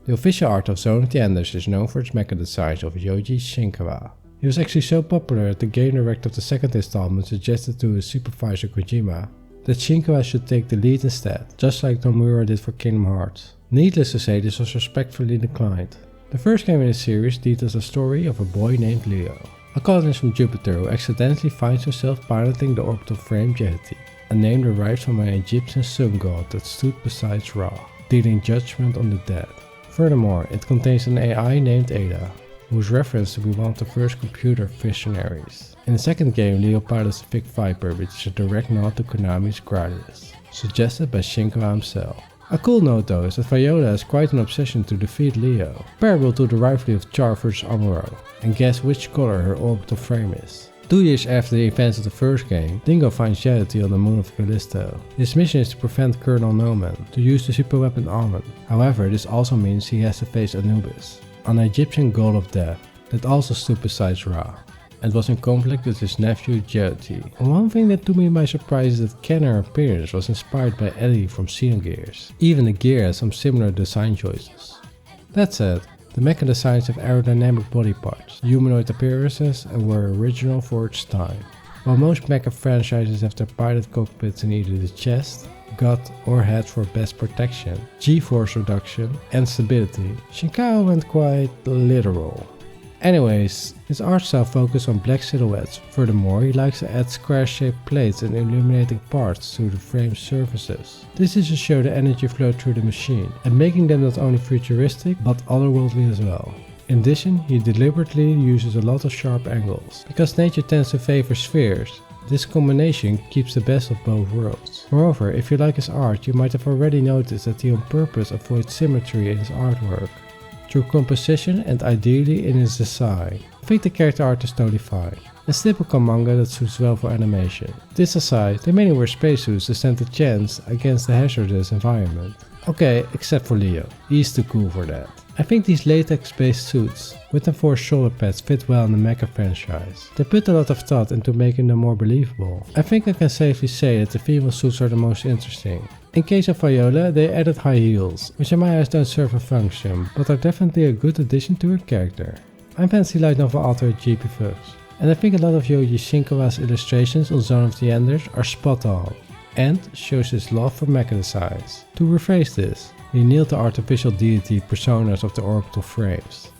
The official art of Zone of the Enders is known for its mecha designs of Yoji Shinkawa. He was actually so popular that the game director of the second installment suggested to his supervisor Kojima that Shinkawa should take the lead instead, just like Nomura did for Kingdom Hearts. Needless to say, this was respectfully declined. The first game in the series details the story of a boy named Leo, a colonist from Jupiter who accidentally finds himself piloting the orbital frame Jehuty, a name derived from an Egyptian sun god that stood beside Ra, dealing judgment on the dead. Furthermore, it contains an AI named Ada, who is referenced to be one of the first computer visionaries. In the second game, Leo pilots the Vic Viper, which is a direct nod to Konami's Gradius, suggested by Shinkawa himself. A cool note though is that Viola has quite an obsession to defeat Leo, comparable to the rivalry of Char vs Amuro, and guess which color her orbital frame is. 2 years after the events of the first game, Dingo finds Jehuty on the moon of Callisto. His mission is to prevent Colonel Aumaan to use the superweapon Aumaan. However, this also means he has to face Anubis, an Egyptian god of death that also stood beside Ra, and was in conflict with his nephew Jehuty. And one thing that took me by surprise is that Kenner appearance was inspired by Eddie from Xenogears. Even the gear has some similar design choices. That said, the mecha designs have aerodynamic body parts, humanoid appearances, and were original for its time. While most mecha franchises have their pilot cockpits in either the chest, gut or head for best protection, G-force reduction and stability, Shinkawa went quite literal. Anyways, his art style focuses on black silhouettes. Furthermore, he likes to add square-shaped plates and illuminating parts to the frame's surfaces. This is to show the energy flow through the machine, and making them not only futuristic, but otherworldly as well. In addition, he deliberately uses a lot of sharp angles. Because nature tends to favor spheres, this combination keeps the best of both worlds. Moreover, if you like his art, you might have already noticed that he on purpose avoids symmetry in his artwork, through composition and ideally in his design. I think the character art is totally fine. It's typical manga that suits well for animation. This aside, they mainly wear spacesuits to stand a chance against the hazardous environment. Okay, except for Leo, he's too cool for that. I think these latex based suits with enforced shoulder pads fit well in the Mecha franchise. They put a lot of thought into making them more believable. I think I can safely say that the female suits are the most interesting. In case of Viola, they added high heels, which in my eyes don't serve a function, but are definitely a good addition to her character. I fancy light novel author GP Fuchs, and I think a lot of Yoji Shinkawa's illustrations on Zone of the Enders are spot on, and shows his love for mecha designs. To rephrase this, he nailed the artificial deity personas of the orbital frames.